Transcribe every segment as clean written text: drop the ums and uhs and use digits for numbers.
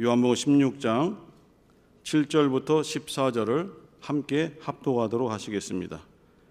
요한복음 16장 7절부터 14절을 함께 합독하도록 하시겠습니다.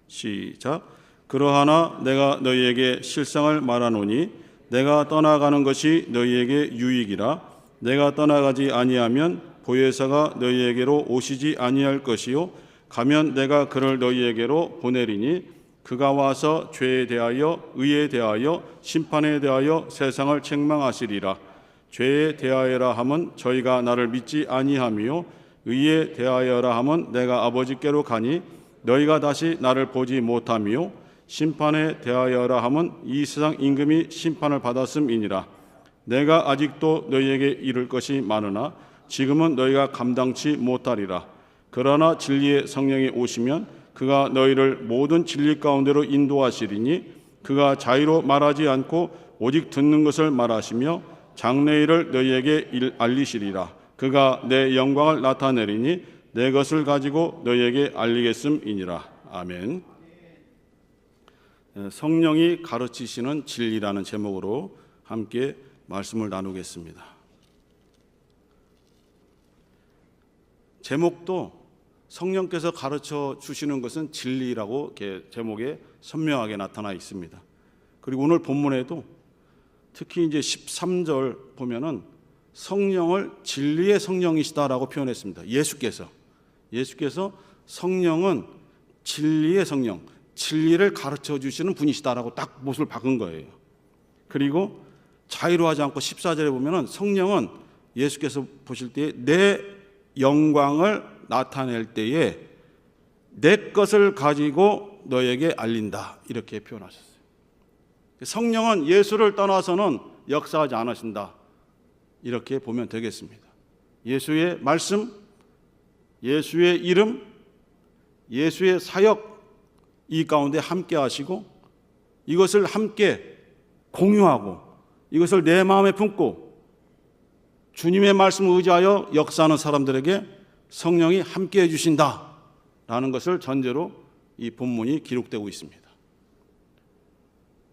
시작. 그러하나 내가 너희에게 실상을 말하노니 내가 떠나가는 것이 너희에게 유익이라. 내가 떠나가지 아니하면 보혜사가 너희에게로 오시지 아니할 것이요 가면 내가 그를 너희에게로 보내리니 그가 와서 죄에 대하여 의에 대하여 심판에 대하여 세상을 책망하시리라. 죄에 대하여라 함은 저희가 나를 믿지 아니하며 의에 대하여라 함은 내가 아버지께로 가니 너희가 다시 나를 보지 못하며 심판에 대하여라 함은 이 세상 임금이 심판을 받았음이니라. 내가 아직도 너희에게 이를 것이 많으나 지금은 너희가 감당치 못하리라. 그러나 진리의 성령이 오시면 그가 너희를 모든 진리 가운데로 인도하시리니 그가 자의로 말하지 않고 오직 듣는 것을 말하시며 장래일을 너희에게 알리시리라. 그가 내 영광을 나타내리니 내 것을 가지고 너희에게 알리겠음이니라. 아멘. 성령이 가르치시는 진리라는 제목으로 함께 말씀을 나누겠습니다. 제목도 성령께서 가르쳐 주시는 것은 진리라고 제목에 선명하게 나타나 있습니다. 그리고 오늘 본문에도 특히 이제 13절 보면은 성령을 진리의 성령이시다라고 표현했습니다. 예수께서 성령은 진리의 성령, 진리를 가르쳐 주시는 분이시다라고 딱 못을 박은 거예요. 그리고 자의로 하지 않고 14절에 보면은 성령은 예수께서 보실 때에 내 영광을 나타낼 때에 내 것을 가지고 너에게 알린다 이렇게 표현하셨어요. 성령은 예수를 떠나서는 역사하지 않으신다 이렇게 보면 되겠습니다. 예수의 말씀, 예수의 이름, 예수의 사역 이 가운데 함께 하시고 이것을 함께 공유하고 이것을 내 마음에 품고 주님의 말씀을 의지하여 역사하는 사람들에게 성령이 함께 해주신다라는 것을 전제로 이 본문이 기록되고 있습니다.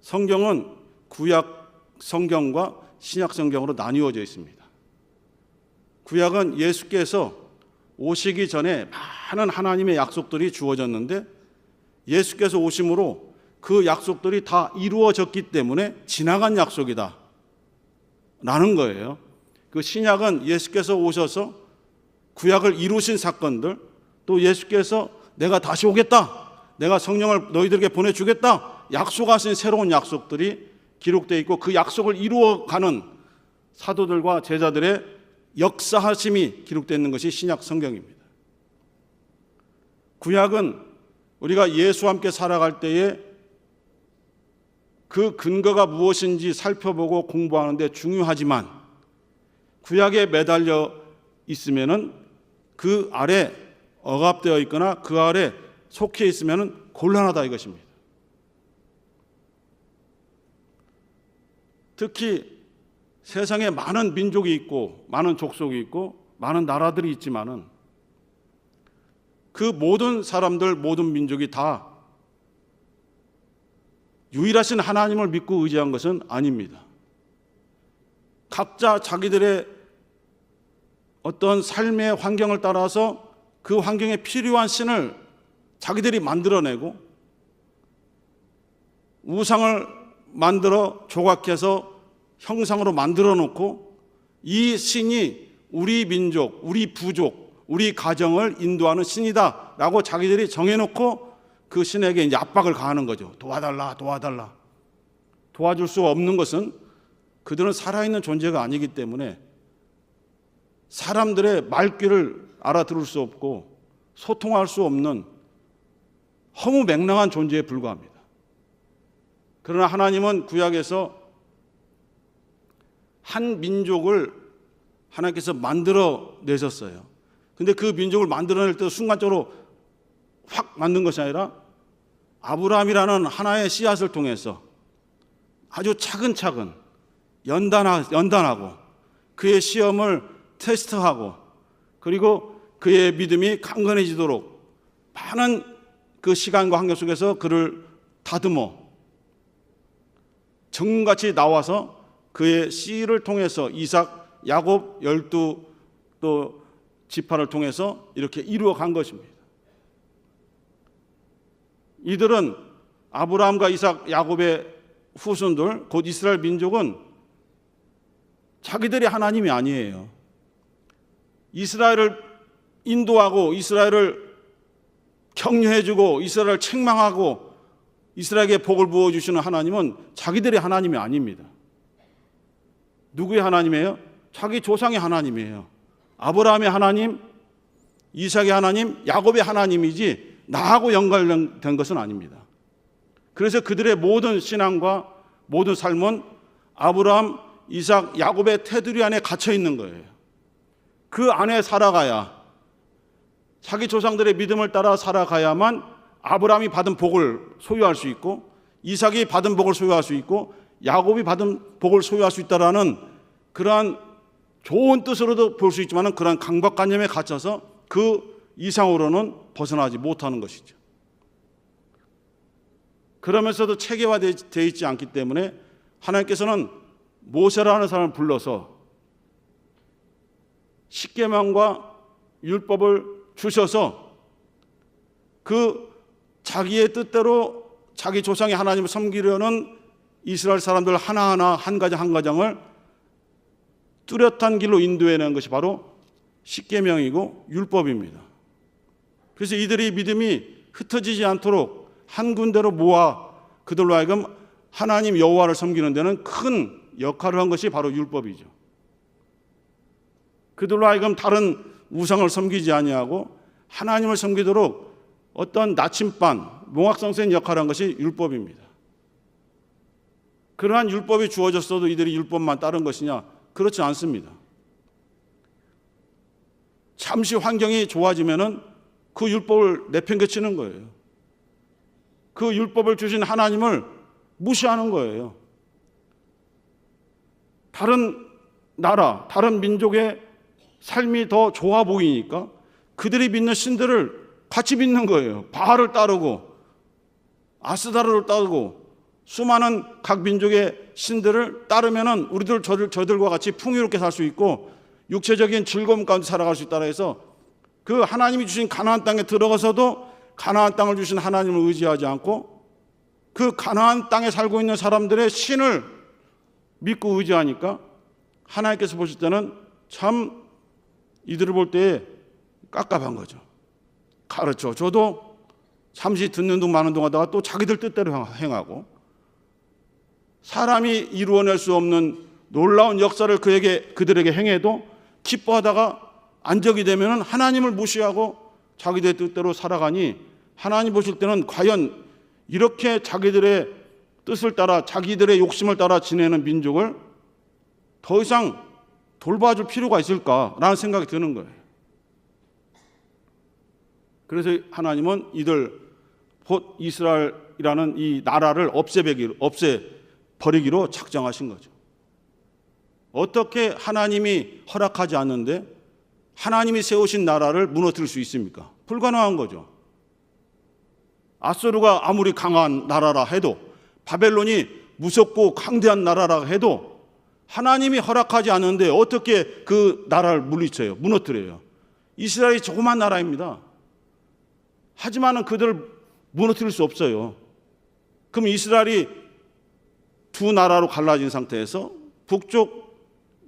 성경은 구약 성경과 신약 성경으로 나뉘어져 있습니다. 구약은 예수께서 오시기 전에 많은 하나님의 약속들이 주어졌는데 예수께서 오심으로 그 약속들이 다 이루어졌기 때문에 지나간 약속이다 라는 거예요. 그 신약은 예수께서 오셔서 구약을 이루신 사건들, 또 예수께서 내가 다시 오겠다, 내가 성령을 너희들에게 보내주겠다 약속하신 새로운 약속들이 기록되어 있고 그 약속을 이루어가는 사도들과 제자들의 역사하심이 기록되어 있는 것이 신약 성경입니다. 구약은 우리가 예수와 함께 살아갈 때에 그 근거가 무엇인지 살펴보고 공부하는 데 중요하지만 구약에 매달려 있으면은 그 아래 억압되어 있거나 그 아래 속해 있으면은 곤란하다 이것입니다. 특히 세상에 많은 민족이 있고 많은 족속이 있고 많은 나라들이 있지만은 그 모든 사람들, 모든 민족이 다 유일하신 하나님을 믿고 의지한 것은 아닙니다. 각자 자기들의 어떤 삶의 환경을 따라서 그 환경에 필요한 신을 자기들이 만들어내고 우상을 만들어 조각해서 형상으로 만들어 놓고 이 신이 우리 민족, 우리 부족, 우리 가정을 인도하는 신이다 라고 자기들이 정해놓고 그 신에게 이제 압박을 가하는 거죠. 도와달라. 도와줄 수 없는 것은 그들은 살아있는 존재가 아니기 때문에 사람들의 말귀를 알아들을 수 없고 소통할 수 없는 허무맹랑한 존재에 불과합니다. 그러나 하나님은 구약에서 한 민족을 하나님께서 만들어 내셨어요. 근데 그 민족을 만들어낼 때 순간적으로 확 만든 것이 아니라 아브라함이라는 하나의 씨앗을 통해서 아주 차근차근 연단하고 그의 시험을 테스트하고 그리고 그의 믿음이 강건해지도록 많은 그 시간과 환경 속에서 그를 다듬어 정같이 나와서 그의 씨를 통해서 이삭 야곱 12 또 지파를 통해서 이렇게 이루어 간 것입니다. 이들은 아브라함과 이삭, 야곱의 후손들, 곧 이스라엘 민족은 자기들이 하나님이 아니에요. 이스라엘을 인도하고 이스라엘을 격려해주고 이스라엘을 책망하고 이스라엘에게 복을 부어주시는 하나님은 자기들이 하나님이 아닙니다. 누구의 하나님이에요? 자기 조상의 하나님이에요. 아브라함의 하나님, 이삭의 하나님, 야곱의 하나님이지 나하고 연관된 것은 아닙니다. 그래서 그들의 모든 신앙과 모든 삶은 아브라함, 이삭, 야곱의 테두리 안에 갇혀 있는 거예요. 그 안에 살아가야, 자기 조상들의 믿음을 따라 살아가야만 아브라함이 받은 복을 소유할 수 있고 이삭이 받은 복을 소유할 수 있고 야곱이 받은 복을 소유할 수 있다라는 그러한 좋은 뜻으로도 볼 수 있지만 그러한 강박관념에 갇혀서 그 이상으로는 벗어나지 못하는 것이죠. 그러면서도 체계화되어 있지 않기 때문에 하나님께서는 모세라는 사람을 불러서 십계명과 율법을 주셔서 그 자기의 뜻대로 자기 조상의 하나님을 섬기려는 이스라엘 사람들 하나하나 한 가정 한 가정을 뚜렷한 길로 인도해내는 것이 바로 십계명이고 율법입니다. 그래서 이들이 믿음이 흩어지지 않도록 한 군데로 모아 그들로 하여금 하나님 여호와를 섬기는 데는 큰 역할을 한 것이 바로 율법이죠. 그들로 하여금 다른 우상을 섬기지 아니하고 하나님을 섬기도록 어떤 나침반, 몽학성센 역할을 한 것이 율법입니다. 그러한 율법이 주어졌어도 이들이 율법만 따른 것이냐? 그렇지 않습니다. 잠시 환경이 좋아지면은 그 율법을 내팽개치는 거예요. 그 율법을 주신 하나님을 무시하는 거예요. 다른 나라, 다른 민족의 삶이 더 좋아 보이니까 그들이 믿는 신들을 같이 믿는 거예요. 바알을 따르고 아스다르를 따르고 수많은 각 민족의 신들을 따르면은 우리들 저들과 같이 풍요롭게 살 수 있고 육체적인 즐거움 가운데 살아갈 수 있다라 해서 그 하나님이 주신 가나안 땅에 들어가서도 가나안 땅을 주신 하나님을 의지하지 않고 그 가나안 땅에 살고 있는 사람들의 신을 믿고 의지하니까 하나님께서 보실 때는 참 이들을 볼 때 깝깝한 거죠. 가르쳐 줘도 잠시 듣는 둥 마는 둥 하다가 또 자기들 뜻대로 행하고 사람이 이루어낼 수 없는 놀라운 역사를 그들에게 행해도 기뻐하다가 안적이 되면 하나님을 무시하고 자기들의 뜻대로 살아가니 하나님 보실 때는 과연 이렇게 자기들의 뜻을 따라 자기들의 욕심을 따라 지내는 민족을 더 이상 돌봐줄 필요가 있을까라는 생각이 드는 거예요. 그래서 하나님은 이들 곧 이스라엘이라는 이 나라를 없애버리기로 작정하신 거죠. 어떻게 하나님이 허락하지 않는데 하나님이 세우신 나라를 무너뜨릴 수 있습니까? 불가능한 거죠. 아수르가 아무리 강한 나라라 해도 바벨론이 무섭고 강대한 나라라 해도 하나님이 허락하지 않는데 어떻게 그 나라를 물리쳐요? 무너뜨려요. 이스라엘이 조그만 나라입니다. 하지만은 그들을 무너뜨릴 수 없어요. 그럼 이스라엘이 두 나라로 갈라진 상태에서 북쪽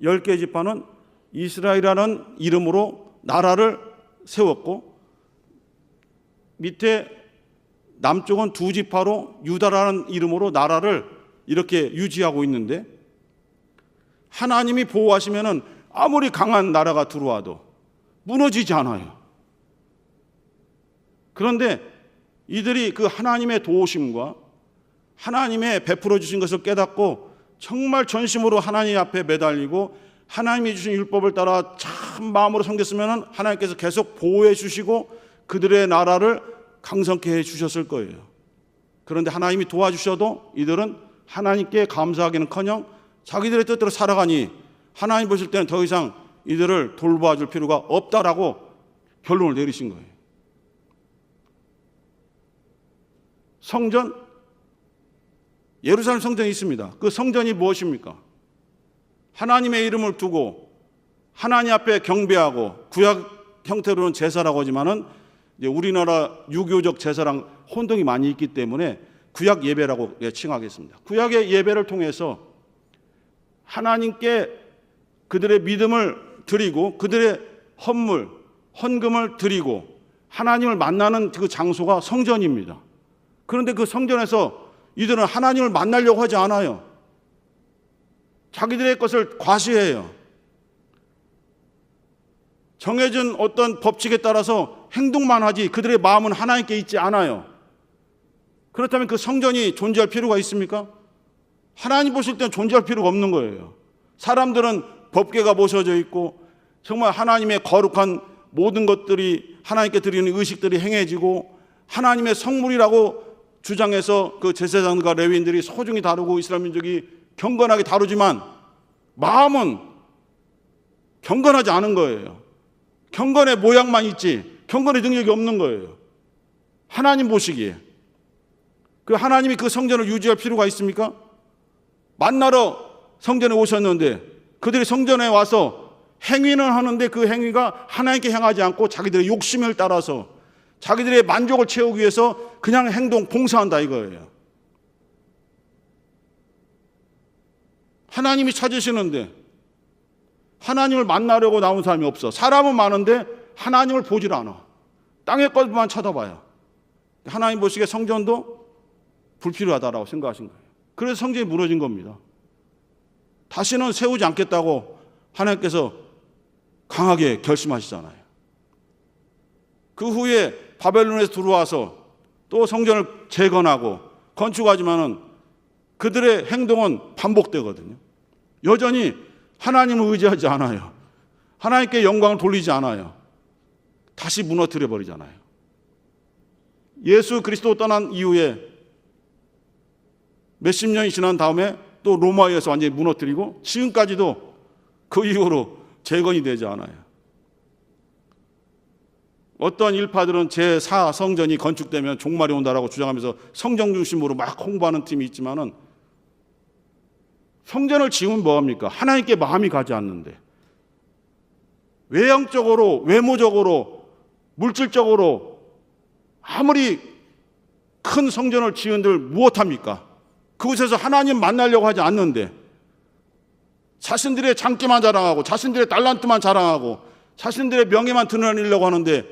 10개 지파는 이스라엘이라는 이름으로 나라를 세웠고 밑에 남쪽은 두 지파로 유다라는 이름으로 나라를 이렇게 유지하고 있는데 하나님이 보호하시면은 아무리 강한 나라가 들어와도 무너지지 않아요. 그런데 이들이 그 하나님의 도우심과 하나님의 베풀어 주신 것을 깨닫고 정말 전심으로 하나님 앞에 매달리고 하나님이 주신 율법을 따라 참 마음으로 섬겼으면 하나님께서 계속 보호해 주시고 그들의 나라를 강성케 해 주셨을 거예요. 그런데 하나님이 도와주셔도 이들은 하나님께 감사하기는커녕 자기들의 뜻대로 살아가니 하나님 보실 때는 더 이상 이들을 돌봐줄 필요가 없다라고 결론을 내리신 거예요. 성전, 예루살렘 성전이 있습니다. 그 성전이 무엇입니까? 하나님의 이름을 두고 하나님 앞에 경배하고 구약 형태로는 제사라고 하지만은 이제 우리나라 유교적 제사랑 혼동이 많이 있기 때문에 구약 예배라고 칭하겠습니다. 구약의 예배를 통해서 하나님께 그들의 믿음을 드리고 그들의 헌물, 헌금을 드리고 하나님을 만나는 그 장소가 성전입니다. 그런데 그 성전에서 이들은 하나님을 만나려고 하지 않아요. 자기들의 것을 과시해요. 정해진 어떤 법칙에 따라서 행동만 하지 그들의 마음은 하나님께 있지 않아요. 그렇다면 그 성전이 존재할 필요가 있습니까? 하나님 보실 때는 존재할 필요가 없는 거예요. 사람들은 법궤가 모셔져 있고 정말 하나님의 거룩한 모든 것들이 하나님께 드리는 의식들이 행해지고 하나님의 성물이라고 주장해서 그 제사장과 레위인들이 소중히 다루고 이스라엘 민족이 경건하게 다루지만 마음은 경건하지 않은 거예요. 경건의 모양만 있지 경건의 능력이 없는 거예요. 하나님 보시기에 그 하나님이 그 성전을 유지할 필요가 있습니까? 만나러 성전에 오셨는데 그들이 성전에 와서 행위는 하는데 그 행위가 하나님께 향하지 않고 자기들의 욕심을 따라서 자기들의 만족을 채우기 위해서 그냥 행동 봉사한다 이거예요. 하나님이 찾으시는데 하나님을 만나려고 나온 사람이 없어. 사람은 많은데 하나님을 보질 않아. 땅의 것만 쳐다봐요. 하나님 보시기에 성전도 불필요하다라고 생각하신 거예요. 그래서 성전이 무너진 겁니다. 다시는 세우지 않겠다고 하나님께서 강하게 결심하시잖아요. 그 후에 바벨론에서 들어와서 또 성전을 재건하고 건축하지만은 그들의 행동은 반복되거든요. 여전히 하나님을 의지하지 않아요. 하나님께 영광을 돌리지 않아요. 다시 무너뜨려 버리잖아요. 예수 그리스도 떠난 이후에 몇십 년이 지난 다음에 또 로마에서 완전히 무너뜨리고 지금까지도 그 이후로 재건이 되지 않아요. 어떤 일파들은 제4성전이 건축되면 종말이 온다라고 주장하면서 성전 중심으로 막 홍보하는 팀이 있지만은 성전을 지으면 뭐합니까? 하나님께 마음이 가지 않는데 외형적으로 외모적으로 물질적으로 아무리 큰 성전을 지은들 무엇합니까? 그곳에서 하나님 만나려고 하지 않는데 자신들의 장기만 자랑하고 자신들의 달란트만 자랑하고 자신들의 명예만 드러내려고 하는데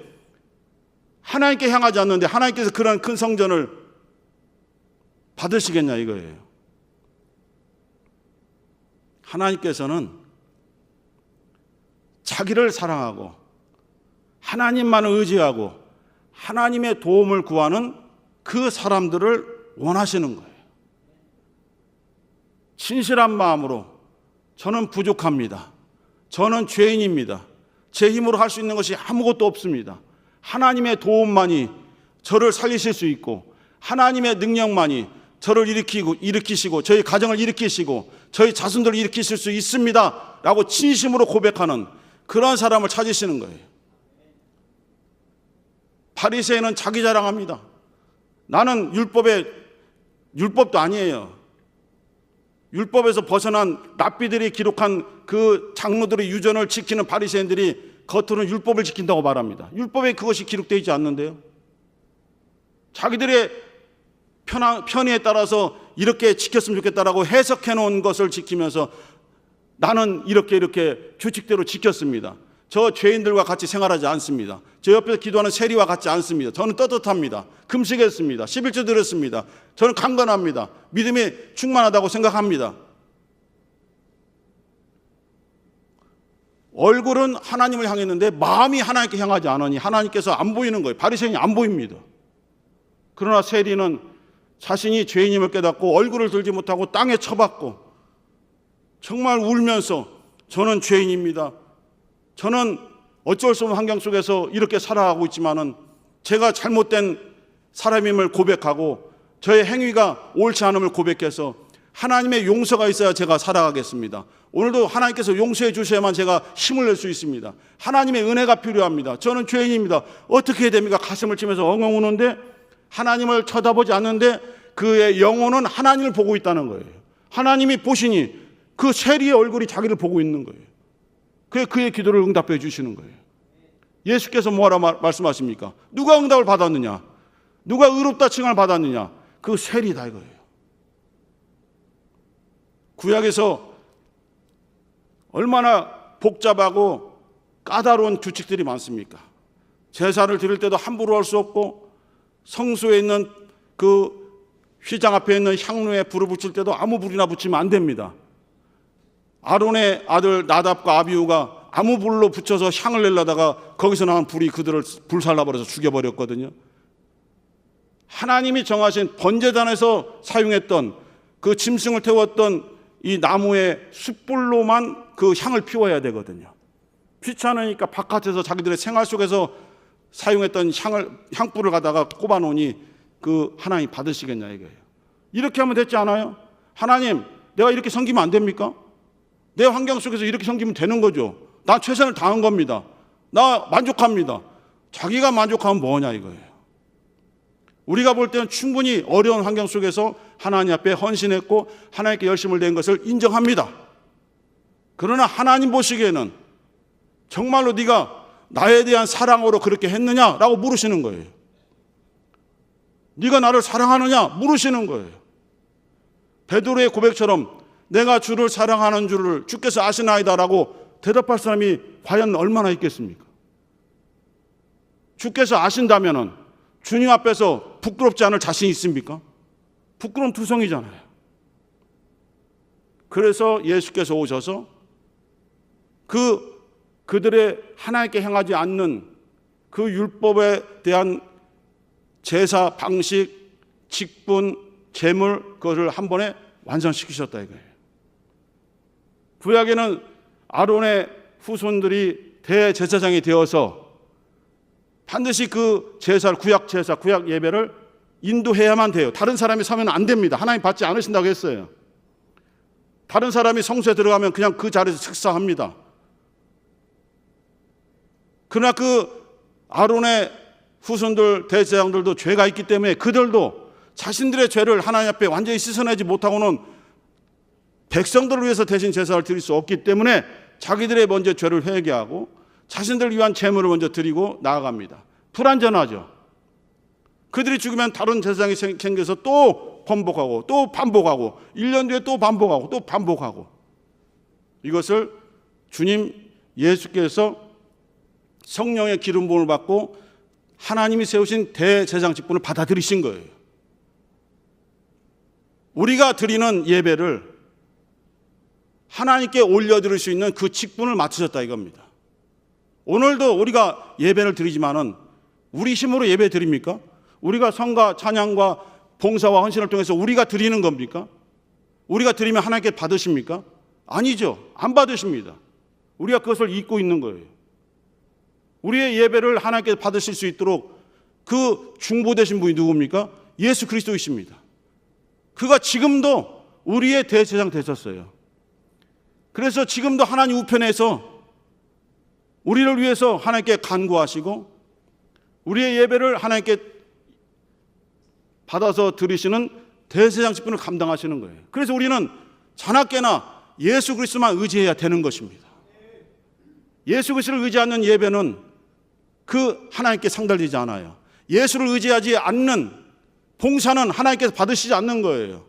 하나님께 향하지 않는데 하나님께서 그런 큰 성전을 받으시겠냐 이거예요. 하나님께서는 자기를 사랑하고 하나님만을 의지하고 하나님의 도움을 구하는 그 사람들을 원하시는 거예요. 진실한 마음으로 저는 부족합니다. 저는 죄인입니다. 제 힘으로 할 수 있는 것이 아무것도 없습니다. 하나님의 도움만이 저를 살리실 수 있고 하나님의 능력만이 저를 일으키시고 저희 가정을 일으키시고 저희 자손들을 일으키실 수 있습니다 라고 진심으로 고백하는 그런 사람을 찾으시는 거예요. 바리새인은 자기 자랑합니다. 나는 율법도 아니에요. 율법에서 벗어난 랍비들이 기록한 그 장로들의 유전을 지키는 바리새인들이 겉으로는 율법을 지킨다고 말합니다. 율법에 그것이 기록되어 있지 않는데요. 자기들의 편의에 따라서 이렇게 지켰으면 좋겠다라고 해석해 놓은 것을 지키면서 나는 이렇게 규칙대로 지켰습니다. 저 죄인들과 같이 생활하지 않습니다. 저 옆에서 기도하는 세리와 같지 않습니다. 저는 떳떳합니다. 금식했습니다. 11조 드렸습니다. 저는 강건합니다. 믿음이 충만하다고 생각합니다. 얼굴은 하나님을 향했는데 마음이 하나님께 향하지 않으니 하나님께서 안 보이는 거예요. 바리새인이 안 보입니다. 그러나 세리는 자신이 죄인임을 깨닫고 얼굴을 들지 못하고 땅에 쳐박고 정말 울면서 저는 죄인입니다. 저는 어쩔 수 없는 환경 속에서 이렇게 살아가고 있지만은 제가 잘못된 사람임을 고백하고 저의 행위가 옳지 않음을 고백해서 하나님의 용서가 있어야 제가 살아가겠습니다. 오늘도 하나님께서 용서해 주셔야만 제가 힘을 낼 수 있습니다. 하나님의 은혜가 필요합니다. 저는 죄인입니다. 어떻게 해야 됩니까? 가슴을 치면서 엉엉 우는데 하나님을 쳐다보지 않는데 그의 영혼은 하나님을 보고 있다는 거예요. 하나님이 보시니 그 세리의 얼굴이 자기를 보고 있는 거예요. 그의 기도를 응답해 주시는 거예요. 예수께서 뭐하라 말씀하십니까? 누가 응답을 받았느냐? 누가 의롭다 칭함을 받았느냐? 그 세리다 이거예요. 구약에서 얼마나 복잡하고 까다로운 규칙들이 많습니까? 제사를 드릴 때도 함부로 할 수 없고, 성소에 있는 그 휘장 앞에 있는 향로에 불을 붙일 때도 아무 불이나 붙이면 안 됩니다. 아론의 아들 나답과 아비후가 아무 불로 붙여서 향을 내려다가 거기서 나온 불이 그들을 불살라버려서 죽여버렸거든요. 하나님이 정하신 번제단에서 사용했던 그 짐승을 태웠던 이 나무의 숯불로만 그 향을 피워야 되거든요. 귀찮으니까 바깥에서 자기들의 생활 속에서 사용했던 향불을 갖다가 꼽아놓으니 그 하나님 받으시겠냐 이거예요. 이렇게 하면 됐지 않아요? 하나님, 내가 이렇게 섬기면 안 됩니까? 내 환경 속에서 이렇게 섬기면 되는 거죠. 나 최선을 다한 겁니다. 나 만족합니다. 자기가 만족하면 뭐냐 이거예요. 우리가 볼 때는 충분히 어려운 환경 속에서 하나님 앞에 헌신했고 하나님께 열심을 낸 것을 인정합니다. 그러나 하나님 보시기에는 정말로 네가 나에 대한 사랑으로 그렇게 했느냐라고 물으시는 거예요. 네가 나를 사랑하느냐 물으시는 거예요. 베드로의 고백처럼 내가 주를 사랑하는 줄을 주께서 아시나이다라고 대답할 사람이 과연 얼마나 있겠습니까? 주께서 아신다면은 주님 앞에서 부끄럽지 않을 자신이 있습니까? 부끄러운 투성이잖아요. 그래서 예수께서 오셔서 그들의 하나님께 행하지 않는 그 율법에 대한 제사 방식, 직분, 제물 그것을 한 번에 완성시키셨다 이거예요. 구약에는 아론의 후손들이 대제사장이 되어서 반드시 그 제사를 구약 예배를 인도해야만 돼요. 다른 사람이 서면 안 됩니다. 하나님 받지 않으신다고 했어요. 다른 사람이 성소에 들어가면 그냥 그 자리에서 식사합니다. 그러나 그 아론의 후손들 대제사장들도 죄가 있기 때문에 그들도 자신들의 죄를 하나님 앞에 완전히 씻어내지 못하고는 백성들을 위해서 대신 제사를 드릴 수 없기 때문에 자기들의 먼저 죄를 회개하고 자신들을 위한 제물을 먼저 드리고 나아갑니다. 불완전하죠. 그들이 죽으면 다른 제사장이 생겨서 또 번복하고 또 반복하고 1년 뒤에 또 반복하고 또 반복하고, 이것을 주님 예수께서 성령의 기름 부음을 받고 하나님이 세우신 대제사장 직분을 받아들이신 거예요. 우리가 드리는 예배를 하나님께 올려드릴 수 있는 그 직분을 맡으셨다 이겁니다. 오늘도 우리가 예배를 드리지만은 우리 힘으로 예배 드립니까? 우리가 성과 찬양과 봉사와 헌신을 통해서 우리가 드리는 겁니까? 우리가 드리면 하나님께 받으십니까? 아니죠. 안 받으십니다. 우리가 그것을 잊고 있는 거예요. 우리의 예배를 하나님께 받으실 수 있도록 그 중보되신 분이 누굽니까? 예수 그리스도이십니다. 그가 지금도 우리의 대제사장 되셨어요. 그래서 지금도 하나님 우편에서 우리를 위해서 하나님께 간구하시고 우리의 예배를 하나님께 받아서 드리시는 대제사장 직분을 감당하시는 거예요. 그래서 우리는 자나깨나 예수 그리스도만 의지해야 되는 것입니다. 예수 그리스도를 의지하는 예배는 그 하나님께 상달되지 않아요. 예수를 의지하지 않는 봉사는 하나님께서 받으시지 않는 거예요.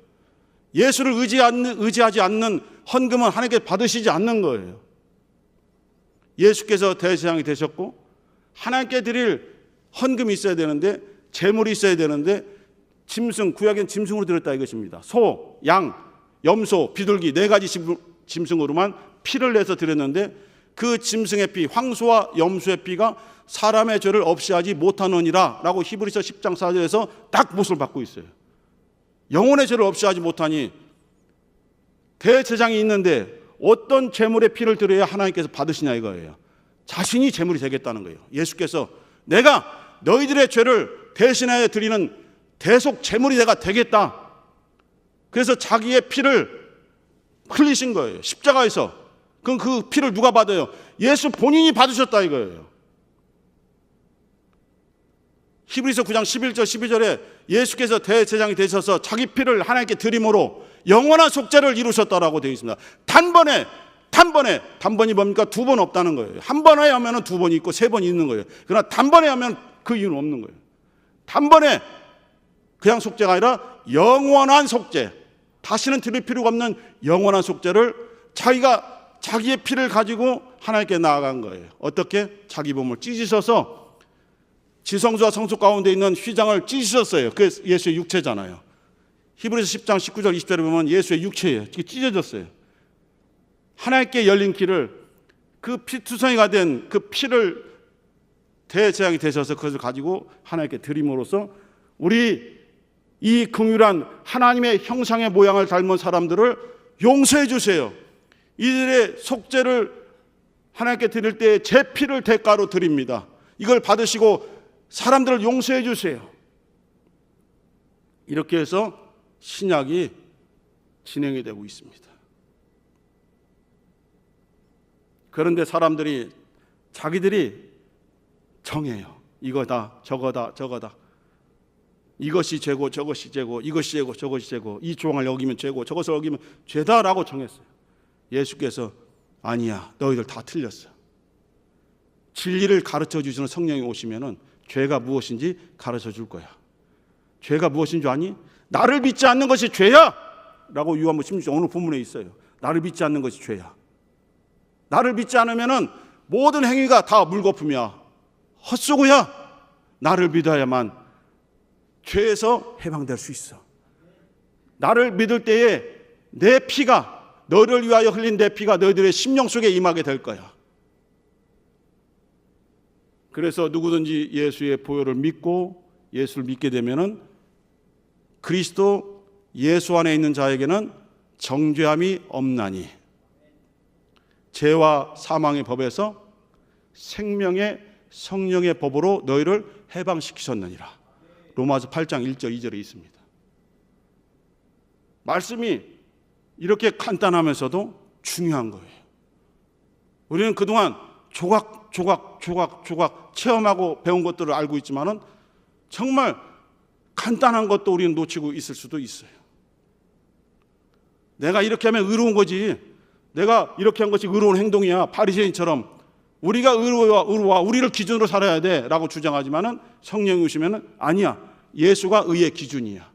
예수를 의지하지 않는 헌금은 하나님께서 받으시지 않는 거예요. 예수께서 대제사장이 되셨고 하나님께 드릴 헌금이 있어야 되는데, 제물이 있어야 되는데, 짐승, 구약엔 짐승으로 드렸다 이것입니다. 소, 양, 염소, 비둘기 4가지 짐승으로만 피를 내서 드렸는데 그 짐승의 피, 황소와 염소의 피가 사람의 죄를 없이 하지 못하느니라 라고 히브리서 10장 4절에서 딱 못을 받고 있어요. 영혼의 죄를 없이 하지 못하니 대제사장이 있는데 어떤 제물의 피를 드려야 하나님께서 받으시냐 이거예요. 자신이 제물이 되겠다는 거예요. 예수께서 내가 너희들의 죄를 대신하여 드리는 대속 제물이 내가 되겠다. 그래서 자기의 피를 흘리신 거예요. 십자가에서. 그럼 그 피를 누가 받아요? 예수 본인이 받으셨다 이거예요. 히브리서 9장 11절 12절에 예수께서 대제사장이 되셔서 자기 피를 하나님께 드림으로 영원한 속죄를 이루셨다라고 되어 있습니다. 단번에 단번이 뭡니까? 2번 없다는 거예요. 한 번에 하면 2번 있고 3번 있는 거예요. 그러나 단번에 하면 그 이유는 없는 거예요. 단번에 그냥 속죄가 아니라 영원한 속죄, 다시는 드릴 필요가 없는 영원한 속죄를 자기의 피를 가지고 하나님께 나아간 거예요. 어떻게? 자기 몸을 찢으셔서 지성소와 성소 가운데 있는 휘장을 찢으셨어요. 그게 예수의 육체잖아요. 히브리서 10장 19절 20절에 보면 예수의 육체예요. 이게 찢어졌어요. 하나님께 열린 길을, 그 피투성이가 된 그 피를 대제사장이 되셔서 그것을 가지고 하나님께 드림으로써 우리 이 긍휼한 하나님의 형상의 모양을 닮은 사람들을 용서해 주세요. 이들의 속죄를 하나님께 드릴 때 제 피를 대가로 드립니다. 이걸 받으시고 사람들을 용서해 주세요. 이렇게 해서 신약이 진행이 되고 있습니다. 그런데 사람들이 자기들이 정해요. 이거다, 저거다, 저거다. 이것이 죄고 저것이 죄고, 이것이 죄고 저것이 죄고, 이 조항을 어기면 죄고 저것을 어기면 죄다라고 정했어요. 예수께서 아니야, 너희들 다 틀렸어. 진리를 가르쳐 주시는 성령이 오시면은 죄가 무엇인지 가르쳐 줄 거야. 죄가 무엇인 줄 아니? 나를 믿지 않는 것이 죄야 라고 요한복음 16장 오늘 본문에 있어요. 나를 믿지 않는 것이 죄야. 나를 믿지 않으면은 모든 행위가 다 물거품이야, 헛수고야. 나를 믿어야만 죄에서 해방될 수 있어. 나를 믿을 때에 내 피가, 너를 위하여 흘린 내 피가 너희들의 심령 속에 임하게 될 거야. 그래서 누구든지 예수의 보혈을 믿고 예수를 믿게 되면은 그리스도 예수 안에 있는 자에게는 정죄함이 없나니 죄와 사망의 법에서 생명의 성령의 법으로 너희를 해방시키셨느니라. 로마서 8장 1절 2절에 있습니다. 말씀이 이렇게 간단하면서도 중요한 거예요. 우리는 그동안 조각 체험하고 배운 것들을 알고 있지만은 정말 간단한 것도 우리는 놓치고 있을 수도 있어요. 내가 이렇게 하면 의로운 거지, 내가 이렇게 한 것이 의로운 행동이야, 바리새인처럼 우리가 의로워 우리를 기준으로 살아야 돼 라고 주장하지만은 성령이 오시면은 아니야, 예수가 의의 기준이야.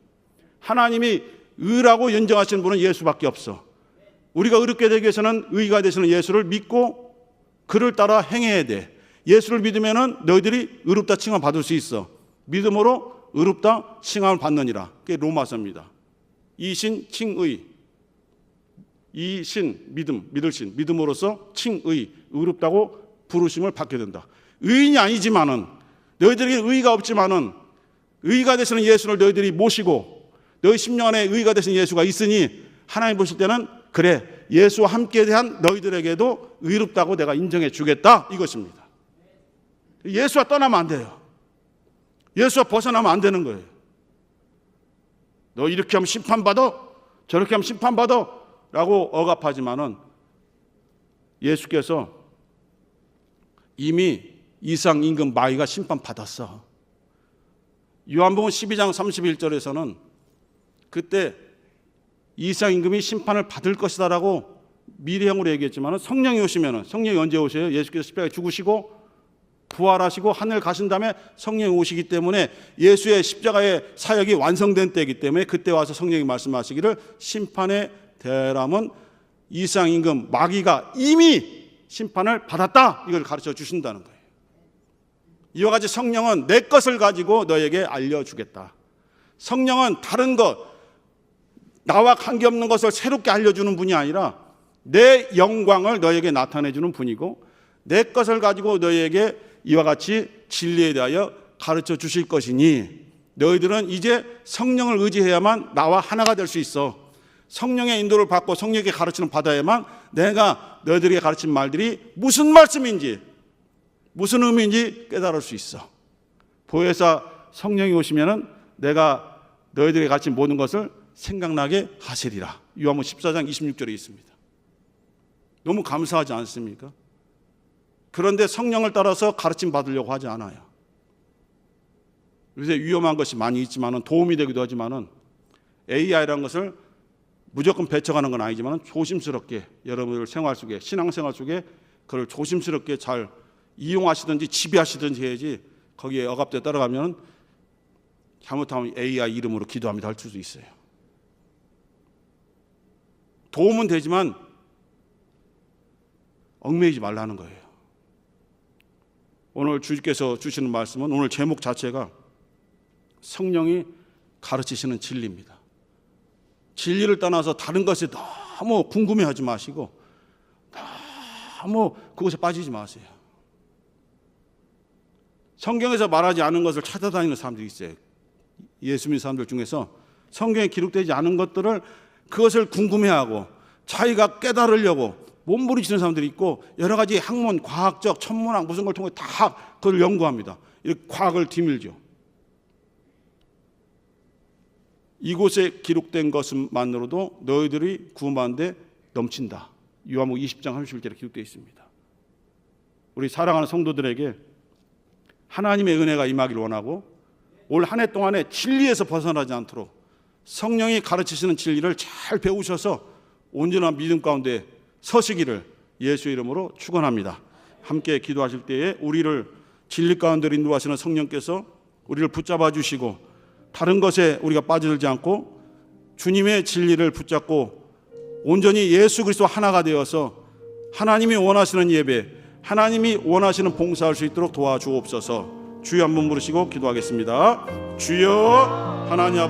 하나님이 의라고 인정하시는 분은 예수밖에 없어. 우리가 의롭게 되기 위해서는 의가 되시는 예수를 믿고 그를 따라 행해야 돼. 예수를 믿으면은 너희들이 의롭다 칭함 받을 수 있어. 믿음으로 의롭다 칭함을 받느니라. 그게 로마서입니다. 이신 칭의, 이신 믿음, 믿을 신, 믿음으로써 칭의, 의롭다고 부르심을 받게 된다. 의인이 아니지만은, 너희들에게 의가 없지만은 의가 되시는 예수를 너희들이 모시고 너희 심령 안에 의가 되시는 예수가 있으니 하나님 보실 때는 그래, 예수와 함께 대한 너희들에게도 의롭다고 내가 인정해 주겠다, 이것입니다. 예수와 떠나면 안 돼요. 예수와 벗어나면 안 되는 거예요. 너 이렇게 하면 심판받아, 저렇게 하면 심판받아 라고 억압하지만은 예수께서 이미 이상 임금 마귀가 심판받았어. 요한복음 12장 31절에서는 그때 이상 임금이 심판을 받을 것이다 라고 미래형으로 얘기했지만 성령이 오시면, 성령이 언제 오세요? 예수께서 십자가에 죽으시고 부활하시고 하늘 가신 다음에 성령이 오시기 때문에 예수의 십자가의 사역이 완성된 때이기 때문에 그때 와서 성령이 말씀하시기를 심판의 대람은 이상 임금 마귀가 이미 심판을 받았다, 이걸 가르쳐 주신다는 거예요. 이와 같이 성령은 내 것을 가지고 너에게 알려주겠다. 성령은 다른 것, 나와 관계없는 것을 새롭게 알려주는 분이 아니라 내 영광을 너에게 나타내주는 분이고 내 것을 가지고 너에게 이와 같이 진리에 대하여 가르쳐 주실 것이니 너희들은 이제 성령을 의지해야만 나와 하나가 될 수 있어. 성령의 인도를 받고 성령에게 가르치는 받아야만 내가 너희들에게 가르친 말들이 무슨 말씀인지 무슨 의미인지 깨달을 수 있어. 보혜사 성령이 오시면은 내가 너희들에게 가르친 모든 것을 생각나게 하시리라. 요한복음 14장 26절에 있습니다. 너무 감사하지 않습니까? 그런데 성령을 따라서 가르침 받으려고 하지 않아요. 요새 위험한 것이 많이 있지만은 도움이 되기도 하지만은 AI라는 것을 무조건 배척하는 건 아니지만 조심스럽게 여러분들 생활 속에, 신앙생활 속에 그걸 조심스럽게 잘 이용하시든지 지배하시든지 해야지, 거기에 억압돼 따라가면 잘못하면 AI 이름으로 기도합니다 할 수도 있어요. 도움은 되지만 얽매이지 말라는 거예요. 오늘 주께서 주시는 말씀은, 오늘 제목 자체가 성령이 가르치시는 진리입니다. 진리를 떠나서 다른 것에 너무 궁금해하지 마시고 너무 그것에 빠지지 마세요. 성경에서 말하지 않은 것을 찾아다니는 사람들이 있어요. 예수 믿는 사람들 중에서 성경에 기록되지 않은 것들을, 그것을 궁금해하고 자기가 깨달으려고 몸부림치는 사람들이 있고, 여러 가지 학문, 과학적, 천문학 무슨 걸 통해 다 그걸 연구합니다. 이렇게 과학을 뒤밀죠. 이곳에 기록된 것만으로도 너희들이 구원받는데 넘친다. 요한복음 20장 31절에 기록되어 있습니다. 우리 사랑하는 성도들에게 하나님의 은혜가 임하기를 원하고, 올 한 해 동안에 진리에서 벗어나지 않도록 성령이 가르치시는 진리를 잘 배우셔서 온전한 믿음 가운데 서시기를 예수 이름으로 축원합니다. 함께 기도하실 때에 우리를 진리 가운데로 인도하시는 성령께서 우리를 붙잡아 주시고, 다른 것에 우리가 빠져들지 않고 주님의 진리를 붙잡고 온전히 예수 그리스도 하나가 되어서 하나님이 원하시는 예배, 하나님이 원하시는 봉사할 수 있도록 도와주옵소서. 주여 한번 부르시고 기도하겠습니다. 주여 하나님 아버지,